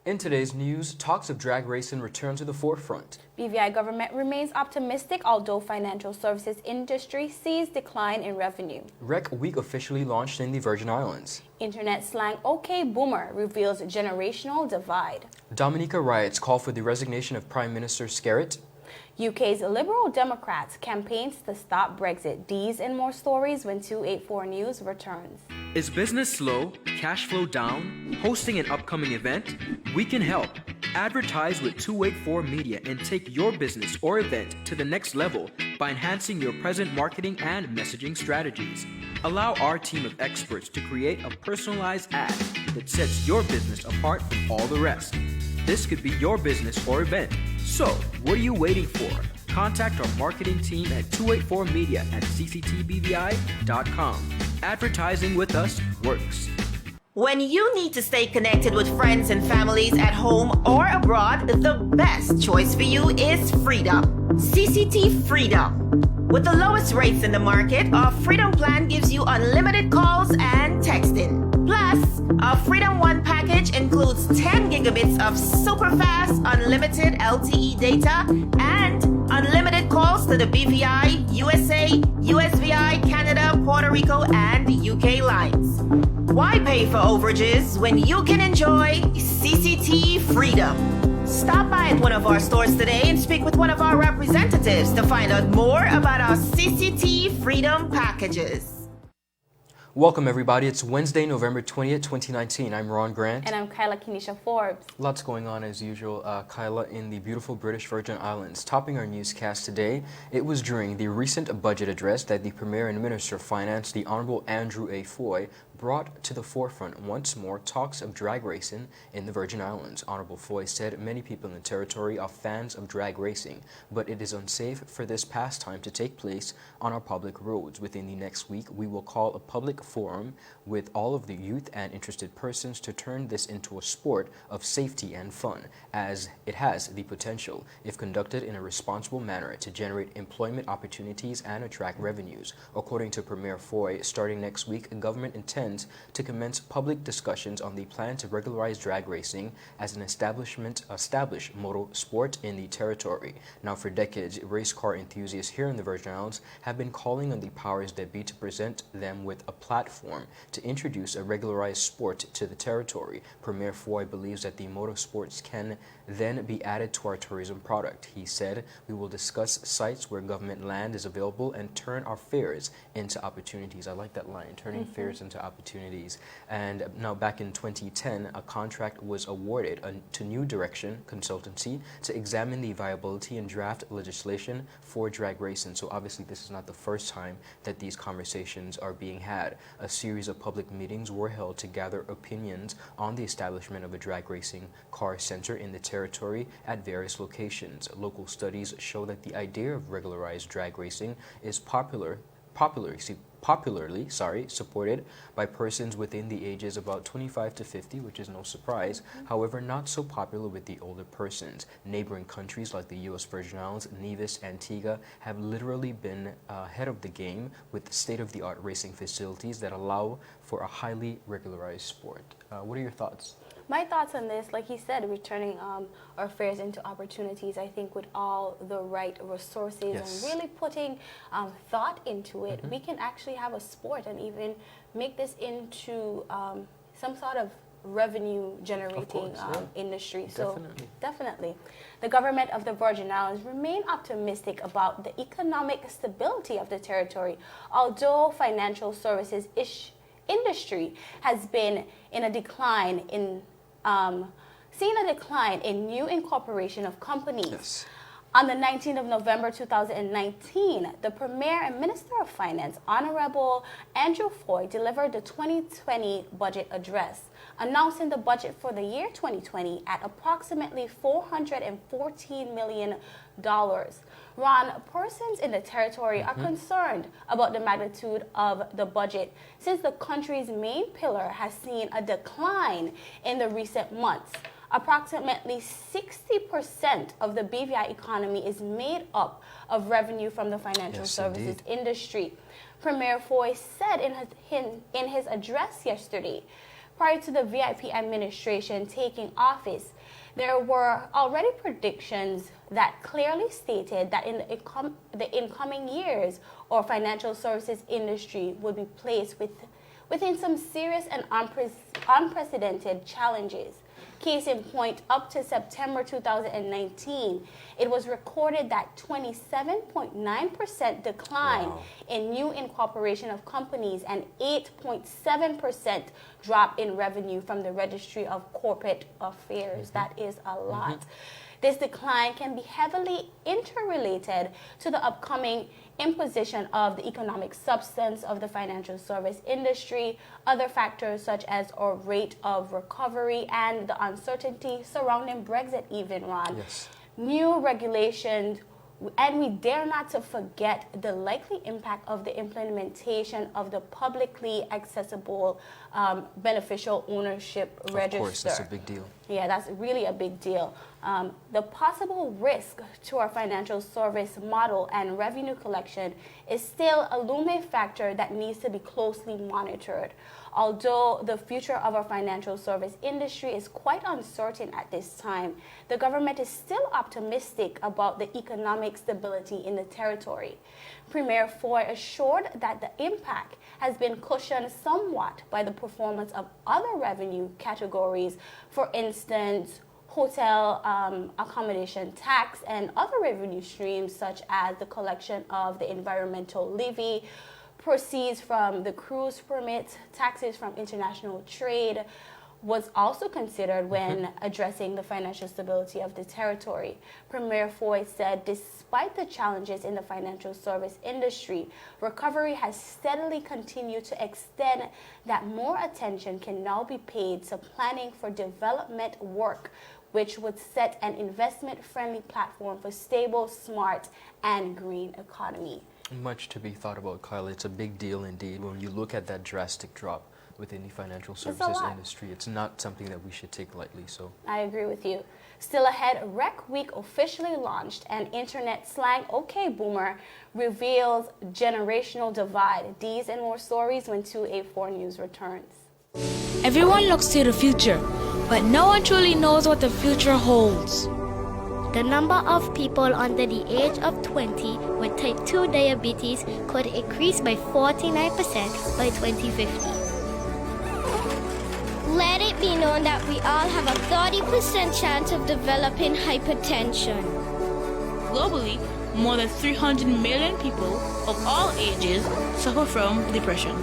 In today's news, talks of drag racing return to the forefront. BVI government remains optimistic, although financial services industry sees decline in revenue. Rec Week officially launched in the Virgin Islands. Internet slang OK Boomer reveals generational divide. Dominica riots call for the resignation of Prime Minister Skerritt. UK's Liberal Democrats campaigns to stop Brexit. These and more stories when 284 News returns. Is business slow? Cash flow down? Hosting an upcoming event? We can help. Advertise with 284 Media and take your business or event to the next level by enhancing your present marketing and messaging strategies. Allow our team of experts to create a personalized ad that sets your business apart from all the rest. This could be your business or event. So, what are you waiting for? Contact our marketing team at 284media at cctbvi.com. Advertising with us works. When you need to stay connected with friends and families at home or abroad, the best choice for you is Freedom. CCT Freedom. With the lowest rates in the market, our Freedom plan gives you unlimited calls and texting. Plus, our Freedom One package includes 10 gigabits of super fast unlimited LTE data and unlimited calls to the BVI, USA, USVI, Canada, Puerto Rico, and UK lines. Why pay for overages when you can enjoy CCT Freedom? Stop by at one of our stores today and speak with one of our representatives to find out more about our CCT Freedom packages. Welcome everybody, it's Wednesday, November 20th, 2019. I'm Ron Grant. And I'm Kyla Kenesha Forbes. Lots going on as usual, Kyla, in the beautiful British Virgin Islands. Topping our newscast today, it was during the recent budget address that the Premier and Minister of Finance, the Honorable Andrew A. Foy, brought to the forefront once more talks of drag racing in the Virgin Islands. Honorable Foy said many people in the territory are fans of drag racing, but it is unsafe for this pastime to take place on our public roads. Within the next week, we will call a public forum with all of the youth and interested persons to turn this into a sport of safety and fun, as it has the potential, if conducted in a responsible manner, to generate employment opportunities and attract revenues. According to Premier Foy, starting next week, government intends to commence public discussions on the plan to regularize drag racing as an established motor sport in the territory. Now, for decades, race car enthusiasts here in the Virgin Islands have been calling on the powers that be to present them with a platform to introduce a regularized sport to the territory. Premier Foy believes that the motorsports can then be added to our tourism product. He said, "We will discuss sites where government land is available and turn our fairs into opportunities." I like that line, turning fairs into opportunities. And now, back in 2010, a contract was awarded to New Direction Consultancy to examine the viability and draft legislation for drag racing. So obviously this is not the first time that these conversations are being had. A series of public meetings were held to gather opinions on the establishment of a drag racing car center in the territory at various locations. Local studies show that the idea of regularized drag racing is popularly supported by persons within the ages about 25 to 50, which is no surprise. However, not so popular with the older persons. Neighboring countries like the U.S. Virgin Islands, Nevis, Antigua have literally been ahead of the game with state-of-the-art racing facilities that allow for a highly regularized sport. What are your thoughts? My thoughts on this, like he said, returning our fairs into opportunities, I think with all the right resources and really putting thought into it, we can actually have a sport and even make this into some sort of revenue generating industry. So definitely. The government of the Virgin Islands remain optimistic about the economic stability of the territory, although financial services industry has been in a decline seen a decline in new incorporation of companies. On the 19th of November 2019, the Premier and Minister of Finance, Honorable Andrew Foy, delivered the 2020 budget address, announcing the budget for the year 2020 at approximately $414 million. Ron, persons in the territory are concerned about the magnitude of the budget since the country's main pillar has seen a decline in the recent months. Approximately 60% of the BVI economy is made up of revenue from the financial services industry. Premier Foy said in his address yesterday, prior to the VIP administration taking office, there were already predictions that clearly stated that in the incoming years, our financial services industry would be placed within some serious and unprecedented challenges. Case in point, up to September 2019, it was recorded that 27.9% decline in new incorporation of companies and 8.7% drop in revenue from the Registry of Corporate Affairs. That is a lot. This decline can be heavily interrelated to the upcoming imposition of the economic substance of the financial service industry, other factors such as our rate of recovery and the uncertainty surrounding Brexit even, Ron. Yes. New regulations, and we dare not to forget the likely impact of the implementation of the publicly accessible beneficial ownership register. Of course, that's a big deal. Yeah, that's really a big deal. The possible risk to our financial service model and revenue collection is still a looming factor that needs to be closely monitored. Although the future of our financial service industry is quite uncertain at this time, the government is still optimistic about the economic stability in the territory. Premier Foy assured that the impact has been cushioned somewhat by the performance of other revenue categories, for instance, hotel accommodation tax and other revenue streams such as the collection of the environmental levy, proceeds from the cruise permit, taxes from international trade was also considered when addressing the financial stability of the territory. Premier Foy said despite the challenges in the financial service industry, recovery has steadily continued to extend that more attention can now be paid to planning for development work, which would set an investment-friendly platform for stable, smart, and green economy. Much to be thought about, Kyla. It's a big deal indeed when you look at that drastic drop within the financial services industry. It's not something that we should take lightly. So I agree with you. Still ahead, Rec Week officially launched, and internet slang OK Boomer reveals generational divide. These and more stories when 284 News returns. Everyone looks to the future, but no one truly knows what the future holds. The number of people under the age of 20 with type 2 diabetes could increase by 49% by 2050. Let it be known that we all have a 30% chance of developing hypertension. Globally, more than 300 million people of all ages suffer from depression.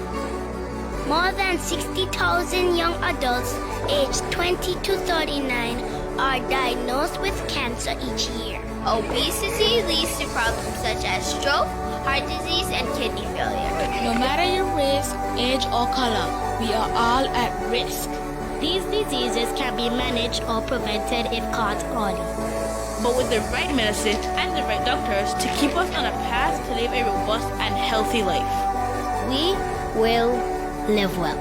More than 60,000 young adults aged 20 to 39 are diagnosed with cancer each year. Obesity leads to problems such as stroke, heart disease, and kidney failure. No matter your race, age, or color, we are all at risk. These diseases can be managed or prevented if caught early. But with the right medicine and the right doctors to keep us on a path to live a robust and healthy life, we will live well.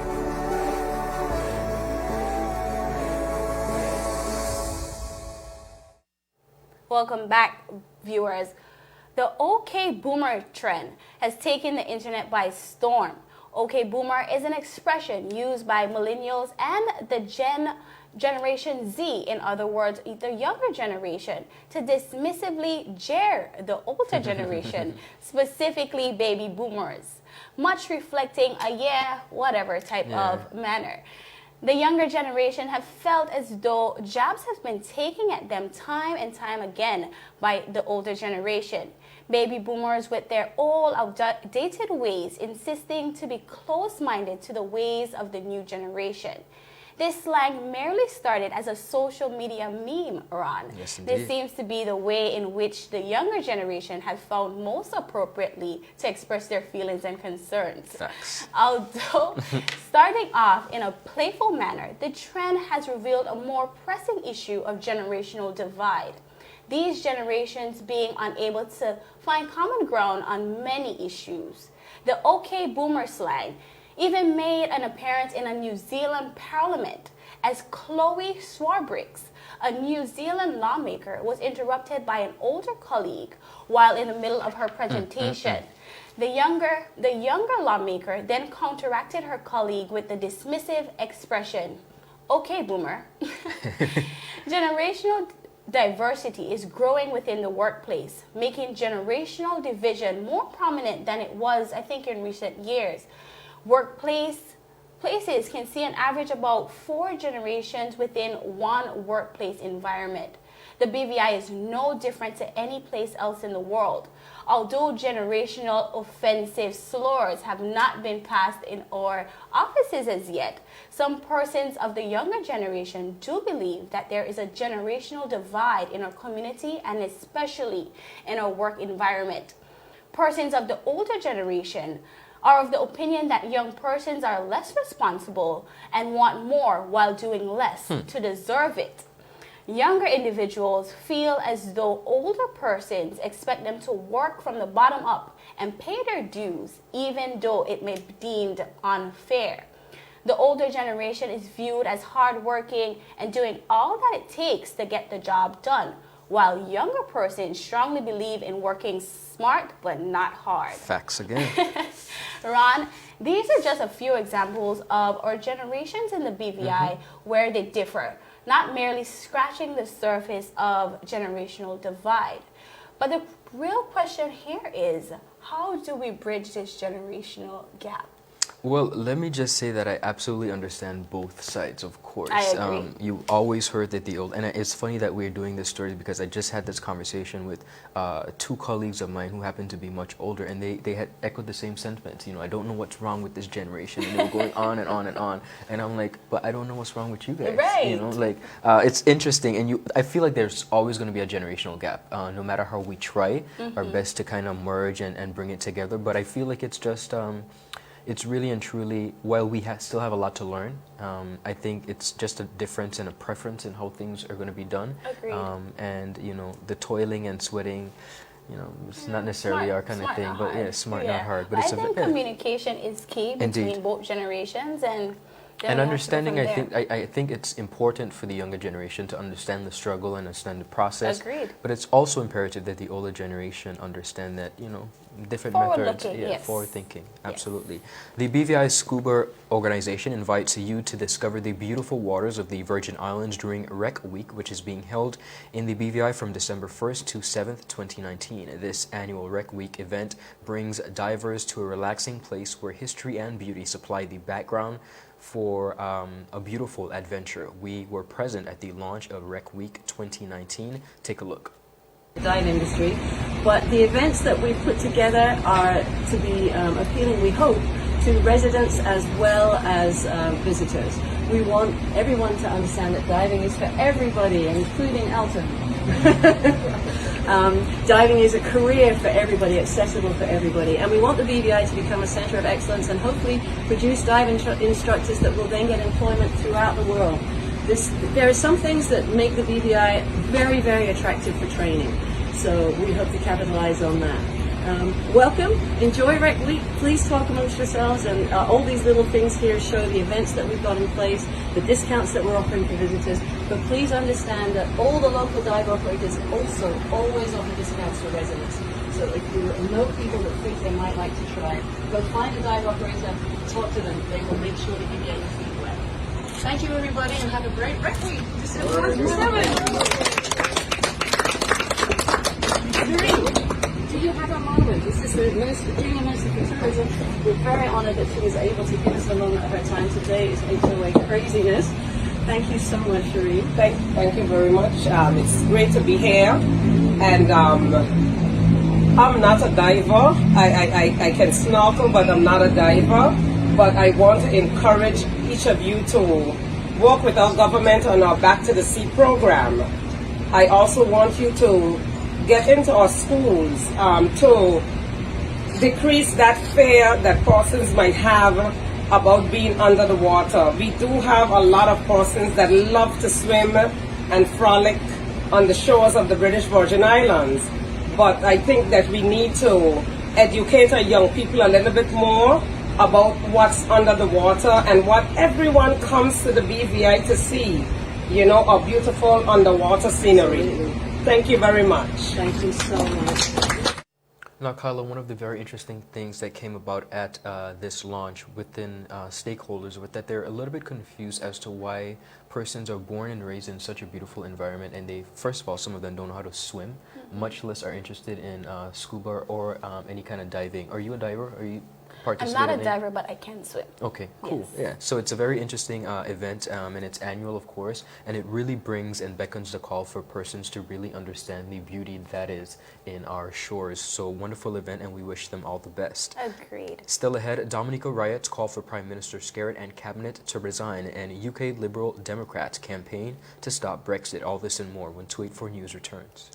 Welcome back, viewers. The OK Boomer trend has taken the internet by storm. OK Boomer is an expression used by millennials and the Generation Z, in other words, the younger generation, to dismissively jeer the older generation, specifically baby boomers, much reflecting a yeah, whatever type of manner. The younger generation have felt as though jabs have been taken at them time and time again by the older generation. Baby boomers with their old outdated ways insisting to be close-minded to the ways of the new generation. This slang merely started as a social media meme, Ron. Yes, indeed. This seems to be the way in which the younger generation have found most appropriately to express their feelings and concerns. Facts. Although starting off in a playful manner, the trend has revealed a more pressing issue of generational divide. These generations being unable to find common ground on many issues. The OK Boomer slang even made an appearance in a New Zealand parliament as Chloe Swarbriggs, a New Zealand lawmaker, was interrupted by an older colleague while in the middle of her presentation. The younger lawmaker then counteracted her colleague with the dismissive expression, "Okay, boomer." Generational diversity is growing within the workplace, making generational division more prominent than it was, I think, in recent years. Places can see an average about 4 generations within one workplace environment. The BVI is no different to any place else in the world. Although generational offensive slurs have not been passed in our offices as yet, some persons of the younger generation do believe that there is a generational divide in our community and especially in our work environment. Persons of the older generation are of the opinion that young persons are less responsible and want more while doing less to deserve it. Younger individuals feel as though older persons expect them to work from the bottom up and pay their dues, even though it may be deemed unfair. The older generation is viewed as hardworking and doing all that it takes to get the job done, while younger persons strongly believe in working smart but not hard. Facts again. Ron, these are just a few examples of our generations in the BVI where they differ, not merely scratching the surface of generational divide. But the real question here is, how do we bridge this generational gap? Well, let me just say that I absolutely understand both sides, of course. I agree. You always heard that the old, and it's funny that we're doing this story because I just had this conversation with 2 colleagues of mine who happen to be much older, and they had echoed the same sentiments. I don't know what's wrong with this generation, and they were going on and on and on, and I'm like, but I don't know what's wrong with you guys. Right. It's interesting, and I feel like there's always going to be a generational gap, no matter how we try our best to kind of merge and bring it together. But I feel like it's just it's really and truly, while we still have a lot to learn, I think it's just a difference and a preference in how things are going to be done. Agreed. And, the toiling and sweating, it's not necessarily our kind of thing, but smart, not hard. But I think communication is key between both generations, and understanding, I think it's important for the younger generation to understand the struggle and understand the process. Agreed. But it's also imperative that the older generation understand that, different methods. Forward thinking. Absolutely. The BVI Scuba organization invites you to discover the beautiful waters of the Virgin Islands during Rec Week, which is being held in the BVI from December 1st to 7th, 2019. This annual Rec Week event brings divers to a relaxing place where history and beauty supply the background for a beautiful adventure. We were present at the launch of Rec Week 2019. Take a look. Dive industry, but the events that we've put together are to be appealing, we hope, to residents as well as visitors. We want everyone to understand that diving is for everybody, including Elton. Diving is a career for everybody, accessible for everybody, and we want the BVI to become a centre of excellence and hopefully produce dive instructors that will then get employment throughout the world. There are some things that make the BVI very, very attractive for training, so we hope to capitalize on that. Welcome, enjoy Rec Week, please talk amongst yourselves, and all these little things here show the events that we've got in place, the discounts that we're offering for visitors, but please understand that all the local dive operators also always offer discounts for residents. So if you know people that think they might like to try, go find a dive operator, talk to them, they will make sure to give you your feet wet. Thank you, everybody, and have a great Rec Week. December 7th. Do you have a moment? This is the Junior Minister for Tourism. We're very honoured that she was able to give us a moment of her time today. It's HOA craziness. Thank you so much, Shireen. Thank you very much. It's great to be here. And I'm not a diver. I can snorkel, but I'm not a diver. But I want to encourage each of you to work with our government on our Back to the Sea program. I also want you to get into our schools to decrease that fear that persons might have about being under the water. We do have a lot of persons that love to swim and frolic on the shores of the British Virgin Islands. But I think that we need to educate our young people a little bit more about what's under the water and what everyone comes to the BVI to see, you know, a beautiful underwater scenery. Thank you very much. Thank you so much. Now, Kyla, one of the very interesting things that came about at this launch within stakeholders was that they're a little bit confused as to why persons are born and raised in such a beautiful environment, and they, first of all, some of them don't know how to swim, much less are interested in scuba or any kind of diving. Are you a diver? Are you I'm not a diver, but I can swim. Okay, cool. Yes. Yeah, so it's a very interesting event, and it's annual, of course, and it really brings and beckons the call for persons to really understand the beauty that is in our shores. So, wonderful event, and we wish them all the best. Agreed. Still ahead, Dominica riots call for Prime Minister Skerritt and Cabinet to resign, and UK Liberal Democrats campaign to stop Brexit. All this and more when 284 News returns.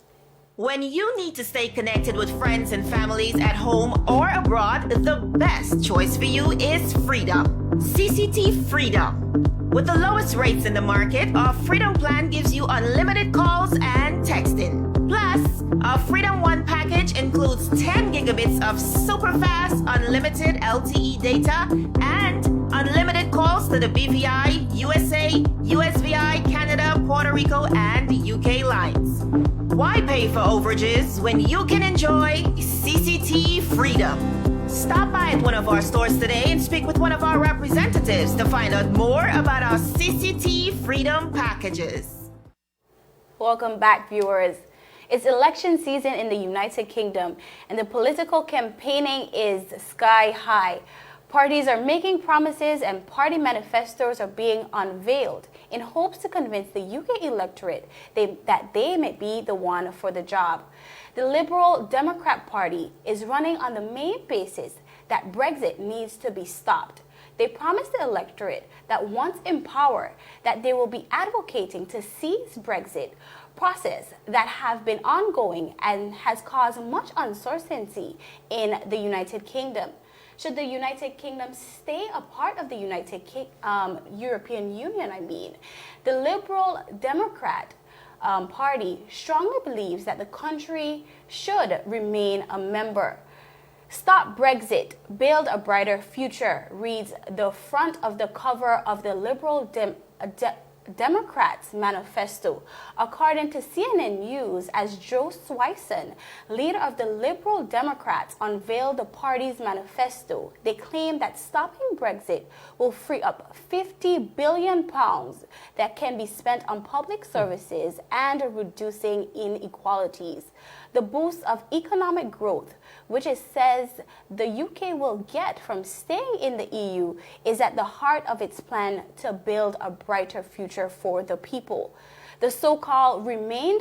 When you need to stay connected with friends and families at home or abroad, the best choice for you is Freedom. CCT Freedom. With the lowest rates in the market, our Freedom plan gives you unlimited calls and texting. Plus, our Freedom One package includes 10 gigabits of super fast, unlimited LTE data and unlimited calls to the BVI, USA, USVI, Canada, Puerto Rico, and UK lines. Why pay for overages when you can enjoy CCT Freedom? Stop by at one of our stores today and speak with one of our representatives to find out more about our CCT Freedom packages. Welcome back, viewers. It's election season in the United Kingdom, and the political campaigning is sky high. Parties are making promises and party manifestos are being unveiled in hopes to convince the UK electorate that they may be the one for the job. The Liberal Democrat Party is running on the main basis that Brexit needs to be stopped. They promised the electorate that once in power, that they will be advocating to cease Brexit process that have been ongoing and has caused much uncertainty in the United Kingdom. Should the United Kingdom stay a part of the European Union, the Liberal Democrat Party strongly believes that the country should remain a member. Stop Brexit, build a brighter future, reads the front of the cover of the Liberal Democrats manifesto. According to CNN News, as Joe Swyson, leader of the Liberal Democrats, unveiled the party's manifesto, they claim that stopping Brexit will free up £50 billion that can be spent on public services and reducing inequalities. The boost of economic growth, which it says the UK will get from staying in the EU, is at the heart of its plan to build a brighter future for the people. The so-called Remain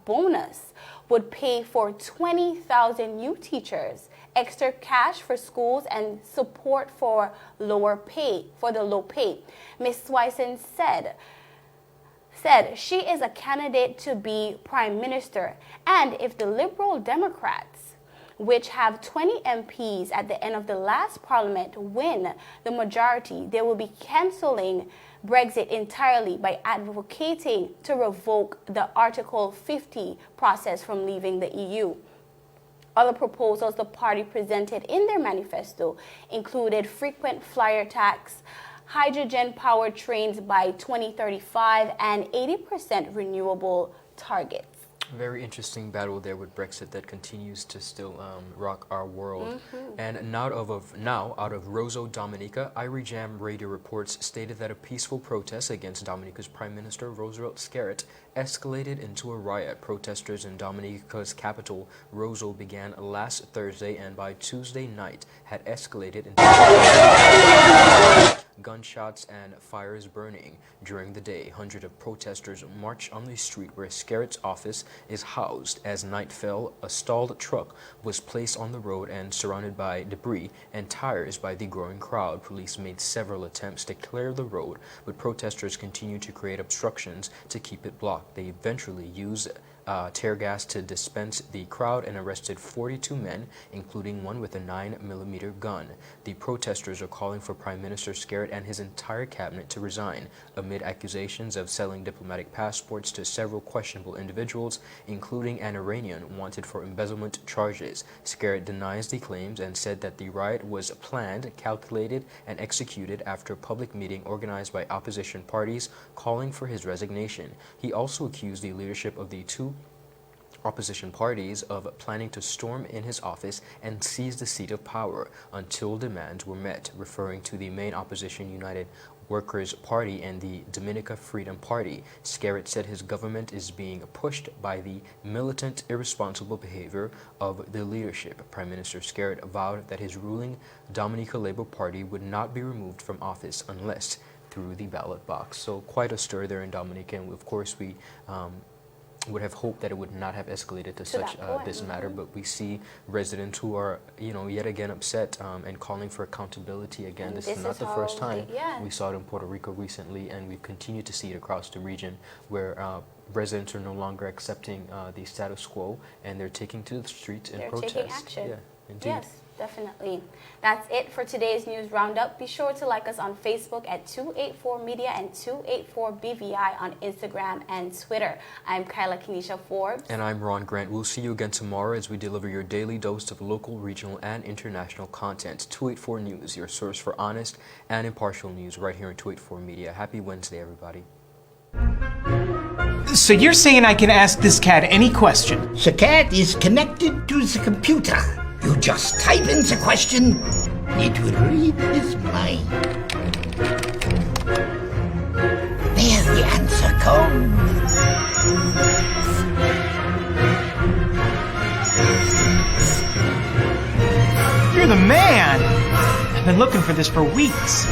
bonus would pay for 20,000 new teachers, extra cash for schools, and support for the low pay. Ms. Swyson said she is a candidate to be Prime Minister, and if the Liberal Democrats, which have 20 MPs at the end of the last parliament, win the majority, they will be cancelling Brexit entirely by advocating to revoke the Article 50 process from leaving the EU. Other proposals the party presented in their manifesto included frequent flyer tax, hydrogen-powered trains by 2035, and 80% renewable targets. Very interesting battle there with Brexit that continues to still rock our world. And now out of Roseau, Dominica, Irie Jam Radio Reports stated that a peaceful protest against Dominica's Prime Minister Roosevelt Skerritt escalated into a riot. Protesters in Dominica's capital, Roseau, began last Thursday and by Tuesday night had escalated into gunshots and fires burning. During the day, hundreds of protesters marched on the street where Skerritt's office is housed. As night fell, a stalled truck was placed on the road and surrounded by debris and tires by the growing crowd. Police made several attempts to clear the road, but protesters continued to create obstructions to keep it blocked. They eventually used tear gas to disperse the crowd and arrested 42 men, including one with a 9mm gun. The protesters are calling for Prime Minister Skerrit and his entire cabinet to resign amid accusations of selling diplomatic passports to several questionable individuals, including an Iranian wanted for embezzlement charges. Skerrit denies the claims and said that the riot was planned, calculated, and executed after a public meeting organized by opposition parties calling for his resignation. He also accused the leadership of the two opposition parties of planning to storm in his office and seize the seat of power until demands were met, referring to the main opposition United Workers' Party and the Dominica Freedom Party. Skerrit said his government is being pushed by the militant, irresponsible behavior of the leadership. Prime Minister Skerrit vowed that his ruling Dominica Labour Party would not be removed from office unless through the ballot box. So quite a stir there in Dominica, and of course we would have hoped that it would not have escalated to such this matter, but we see residents who are, yet again upset and calling for accountability again. This is not the first time. We saw it in Puerto Rico recently, and we continue to see it across the region where residents are no longer accepting the status quo, and they're taking to the streets in protest. Taking action. Yeah, indeed. Yes. Definitely. That's it for today's news roundup. Be sure to like us on Facebook at 284 Media and 284 BVI on Instagram and Twitter. I'm Kyla Kenesha Forbes. And I'm Ron Grant. We'll see you again tomorrow as we deliver your daily dose of local, regional, and international content. 284 News, your source for honest and impartial news right here on 284 Media. Happy Wednesday, everybody. So you're saying I can ask this cat any question? The cat is connected to the computer. You just type in the question, it will read his mind. There the answer comes. You're the man! I've been looking for this for weeks.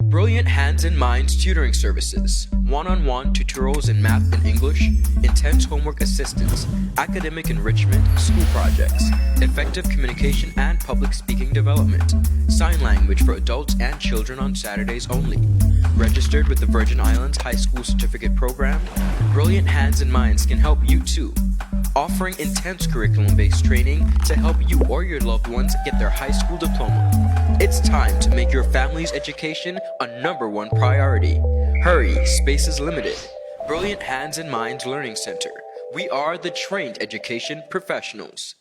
Brilliant Hands and Minds tutoring services, one-on-one tutorials in math and English, intense homework assistance, academic enrichment, school projects, effective communication and public speaking development, sign language for adults and children on Saturdays only. Registered with the Virgin Islands High School Certificate Program, Brilliant Hands and Minds can help you too. Offering intense curriculum-based training to help you or your loved ones get their high school diploma. It's time to make your family's education a #1 priority. Hurry, space is limited. Brilliant Hands and Minds Learning Center. We are the trained education professionals.